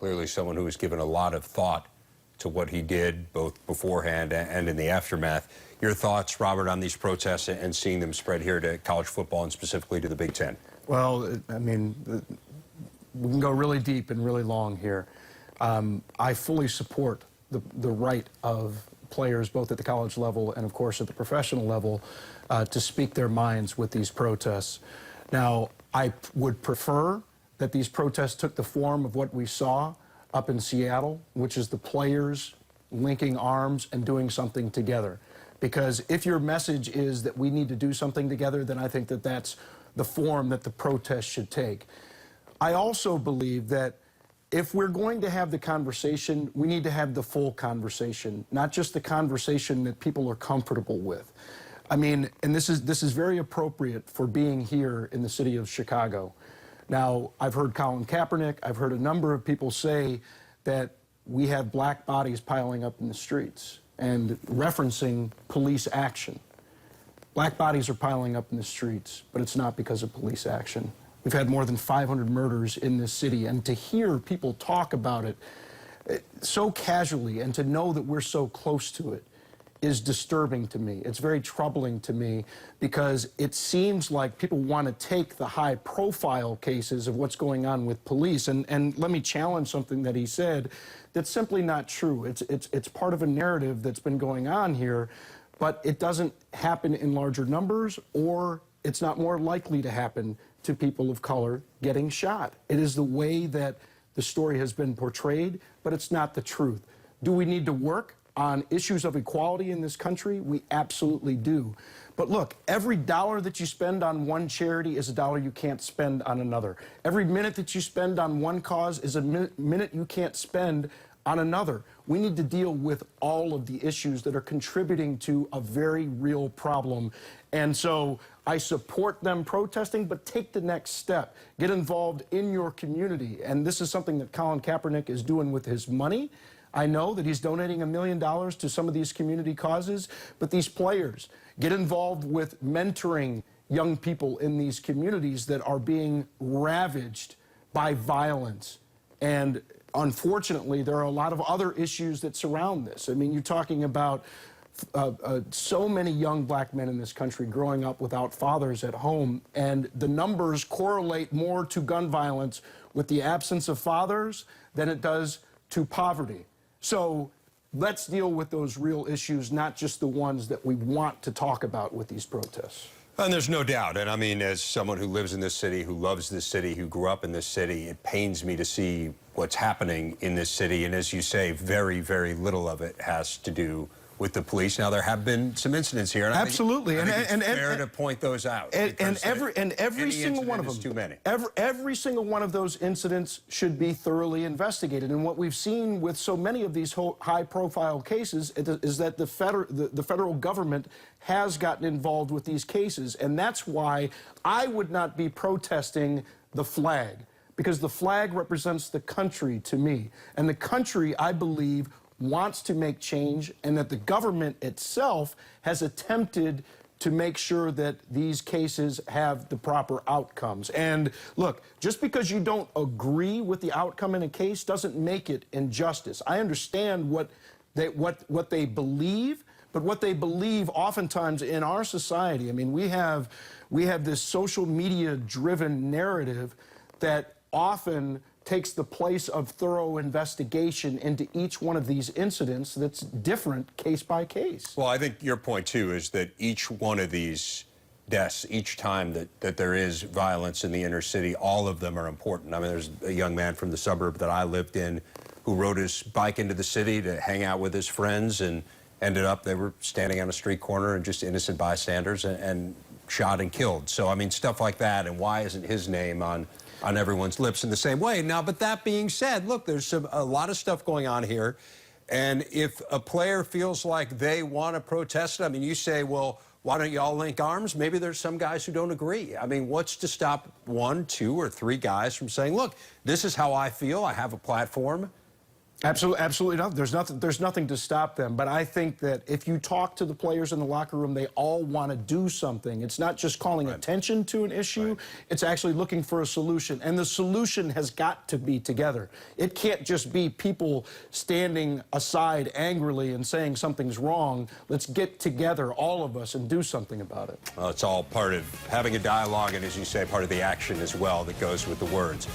clearly someone who has given a lot of thought to what he did, both beforehand and in the aftermath. Your thoughts, Robert, on these protests and seeing them spread here to college football and specifically to the Big Ten? Well, I mean, we can go really deep and really long here. I fully support the right of players, both at the college level and, of course, at the professional level, to speak their minds with these protests. Now, I would prefer that these protests took the form of what we saw up in Seattle, which is the players linking arms and doing something together. Because if your message is that we need to do something together, then I think that that's the form that the protest should take. I also believe that if we're going to have the conversation, we need to have the full conversation, not just the conversation that people are comfortable with. I mean, and this is very appropriate for being here in the city of Chicago. Now, I've heard Colin Kaepernick, I've heard a number of people say that we have black bodies piling up in the streets and referencing police action. Black bodies are piling up in the streets, but it's not because of police action. We've had more than 500 murders in this city, and to hear people talk about it so casually and to know that we're so close to it is disturbing to me. It's very troubling to me because it seems like people want to take the high-profile cases of what's going on with police, and let me challenge something that he said that's simply not true. It's part of a narrative that's been going on here, but it doesn't happen in larger numbers, or it's not more likely to happen to people of color getting shot. It is the way that the story has been portrayed, but it's not the truth. Do we need to work on issues of equality in this country? We absolutely do. But look, every dollar that you spend on one charity is a dollar you can't spend on another. Every minute that you spend on one cause is a minute you can't spend on another. We need to deal with all of the issues that are contributing to a very real problem. And so I support them protesting, but take the next step. Get involved in your community. And this is something that Colin Kaepernick is doing with his money. I know that he's donating $1 million to some of these community causes, but these players get involved with mentoring young people in these communities that are being ravaged by violence. And unfortunately, there are a lot of other issues that surround this. I mean, you're talking about so many young black men in this country growing up without fathers at home, and the numbers correlate more to gun violence with the absence of fathers than it does to poverty. So let's deal with those real issues, not just the ones that we want to talk about with these protests. And there's no doubt, and I mean, as someone who lives in this city, who loves this city, who grew up in this city, it pains me to see what's happening in this city. And as you say, very, very little of it has to do with the police. Now, there have been some incidents here. And absolutely. I think it's fair to point those out. And every single one of them. Too many. Every single one of those incidents should be thoroughly investigated. And what we've seen with so many of these high-profile cases is that the federal government has gotten involved with these cases. And that's why I would not be protesting the flag, because the flag represents the country to me. And the country, I believe, wants to make change, and that the government itself has attempted to make sure that these cases have the proper outcomes. And look, just because you don't agree with the outcome in a case doesn't make it injustice. I understand what they believe, but what they believe oftentimes in our society, I mean, we have this social media driven narrative that often takes the place of thorough investigation into each one of these incidents that's different case by case. Well, I think your point, too, is that each one of these deaths, each time that there is violence in the inner city, all of them are important. I mean, there's a young man from the suburb that I lived in who rode his bike into the city to hang out with his friends, and ended up, they were standing on a street corner and just innocent bystanders and shot and killed. So, I mean, stuff like that, and why isn't his name on everyone's lips in the same way? Now, but that being said, look, there's a lot of stuff going on here. And if a player feels like they want to protest it, I mean, you say, well, why don't you all link arms? Maybe there's some guys who don't agree. I mean, what's to stop 1, 2, or 3 guys from saying, look, this is how I feel. I have a platform. Absolutely not. There's nothing to stop them. But I think that if you talk to the players in the locker room, they all want to do something. It's not just calling attention to an issue. It's actually looking for a solution. And the solution has got to be together. It can't just be people standing aside angrily and saying something's wrong. Let's get together, all of us, and do something about it. Well, it's all part of having a dialogue and, as you say, part of the action as well that goes with the words.